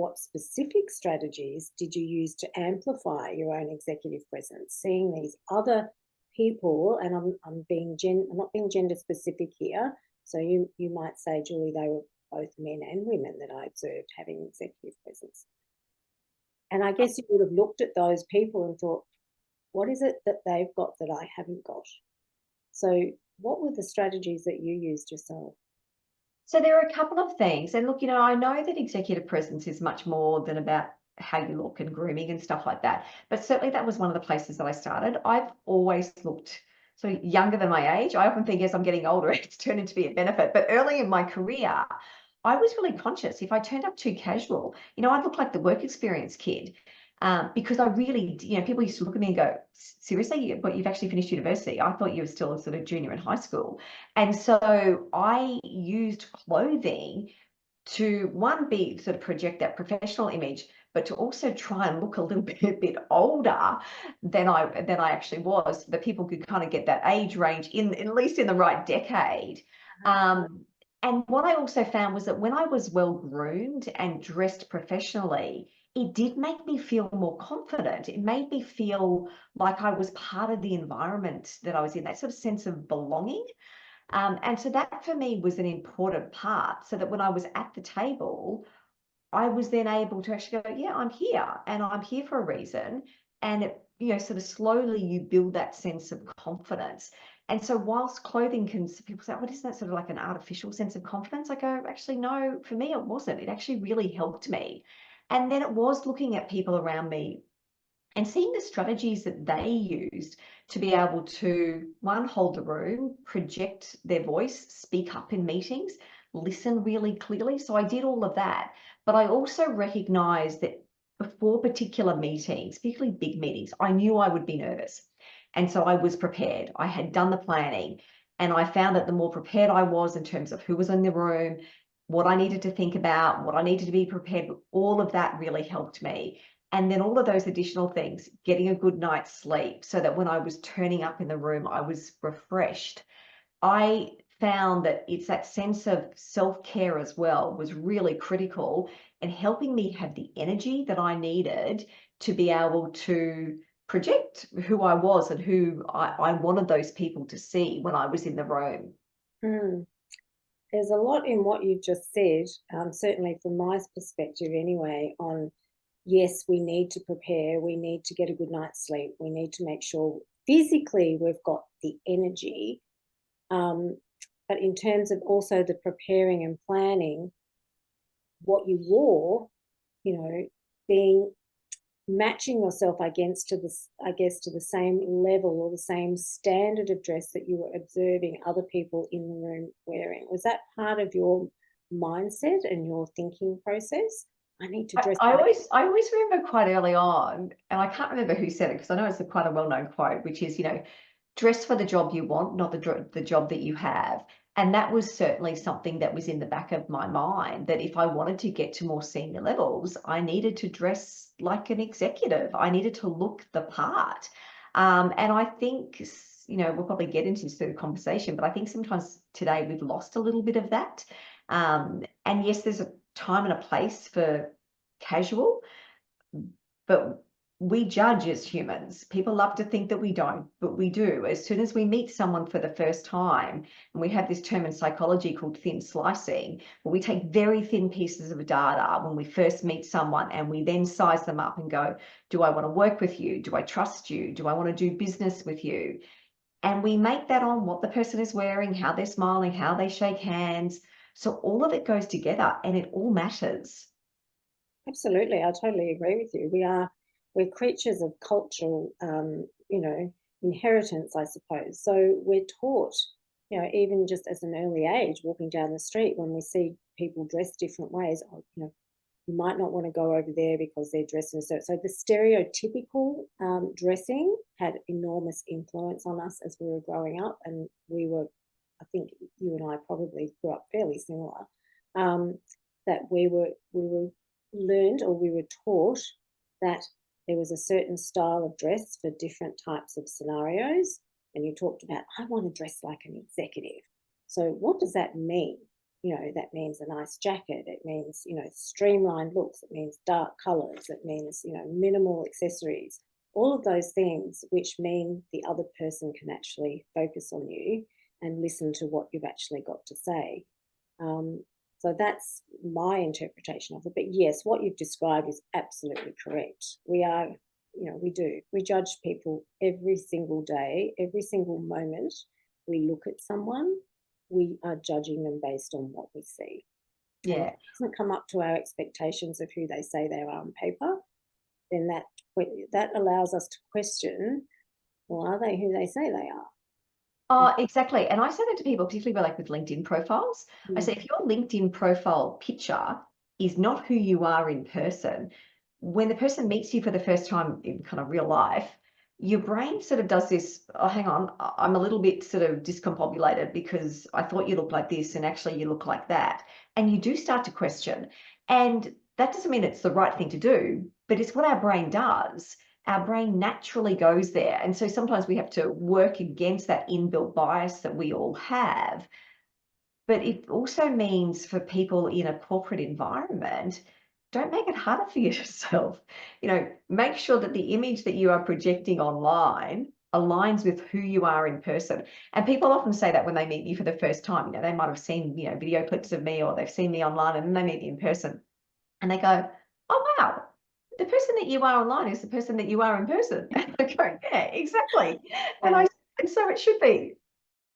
what specific strategies did you use to amplify your own executive presence, seeing these other people? And I'm not being gender specific here. So you might say, Julie, they were both men and women that I observed having executive presence. And I guess you would have looked at those people and thought, what is it that they've got that I haven't got? So what were the strategies that you used yourself? So there are a couple of things. And look, I know that executive presence is much more than about how you look and grooming and stuff like that. But certainly that was one of the places that I started. I've always looked sort of younger than my age. I often think as I'm getting older, it's turned into be a benefit. But early in my career, I was really conscious. If I turned up too casual, I looked like the work experience kid. Because I really, people used to look at me and go, seriously, but you've actually finished university. I thought you were still a sort of junior in high school. And so I used clothing to, one, be sort of project that professional image, but to also try and look a little bit older than I actually was, so that people could kind of get that age range in, at least in the right decade. And what I also found was that when I was well groomed and dressed professionally, it did make me feel more confident. It made me feel like I was part of the environment that I was in, that sort of sense of belonging. And so that for me was an important part, so that when I was at the table, I was then able to actually go, yeah, I'm here and I'm here for a reason. And it, sort of slowly you build that sense of confidence. And so whilst clothing can, people say, what is that, sort of like an artificial sense of confidence? I go, actually, no, for me, it wasn't. It actually really helped me. And then it was looking at people around me and seeing the strategies that they used to be able to, one, hold the room, project their voice, speak up in meetings, listen really clearly. So I did all of that. But I also recognized that before particular meetings, particularly big meetings, I knew I would be nervous. And so I was prepared. I had done the planning. And I found that the more prepared I was in terms of who was in the room, what I needed to think about, what I needed to be prepared, all of that really helped me. And then all of those additional things, getting a good night's sleep so that when I was turning up in the room, I was refreshed. I found that it's that sense of self-care as well was really critical in helping me have the energy that I needed to be able to project who I was and who I wanted those people to see when I was in the room. There's a lot in what you've just said, certainly from my perspective anyway, on yes, we need to prepare, we need to get a good night's sleep, we need to make sure physically we've got the energy. But in terms of also the preparing and planning, what you wore, being matching yourself against to the, I guess, to the same level or the same standard of dress that you were observing other people in the room wearing. Was that part of your mindset and your thinking process? I need to dress. I always remember quite early on, and I can't remember who said it because I know it's quite a well-known quote, which is, dress for the job you want, not the job that you have. And that was certainly something that was in the back of my mind, that if I wanted to get to more senior levels, I needed to dress like an executive. I needed to look the part. And I think, we'll probably get into this through the conversation, but I think sometimes today we've lost a little bit of that. And yes, there's a time and a place for casual, but we judge as humans. People love to think that we don't, but we do. As soon as we meet someone for the first time, and we have this term in psychology called thin slicing, where we take very thin pieces of data when we first meet someone and we then size them up and go, do I want to work with you? Do I trust you? Do I want to do business with you? And we make that on what the person is wearing, how they're smiling, how they shake hands. So all of it goes together and it all matters. Absolutely, I totally agree with you. We're creatures of cultural, inheritance, I suppose. So we're taught, even just as an early age, walking down the street, when we see people dressed different ways, you might not want to go over there because they're dressed in a certain. So the stereotypical dressing had enormous influence on us as we were growing up, and I think you and I probably grew up fairly similar. That we were learned, or we were taught, that there was a certain style of dress for different types of scenarios. And you talked about, I want to dress like an executive. So what does that mean? you know, that means a nice jacket. It means, you know, streamlined looks. It means dark colors. It means, you know, minimal accessories. All of those things which mean the other person can actually focus on you and listen to what you've actually got to say. So that's my interpretation of it. But yes, what you've described is absolutely correct. We are, you know, we judge people every single day, every single moment we look at someone, we are judging them based on what we see. And if Yeah. it doesn't come up to our expectations of who they say they are on paper, then that allows us to question, well, are they who they say they are? Oh, exactly. And I say that to people, particularly like with LinkedIn profiles. I say, if your LinkedIn profile picture is not who you are in person, when the person meets you for the first time in kind of real life, your brain sort of does this, oh, hang on, I'm a little bit sort of discombobulated because I thought you looked like this and actually you look like that. And you do start to question. And that doesn't mean it's the right thing to do, but it's what our brain does. Our brain naturally goes there. And so sometimes we have to work against that inbuilt bias that we all have. But it also means for people in a corporate environment, don't make it harder for yourself. You know, make sure that the image that you are projecting online aligns with who you are in person. And people often say that when they meet you for the first time. You know, they might have seen, you know, video clips of me, or they've seen me online, and then they meet me in person and they go, oh, wow, the person that you are online is the person that you are in person. And I go, yeah, exactly. And Yeah. and so it should be.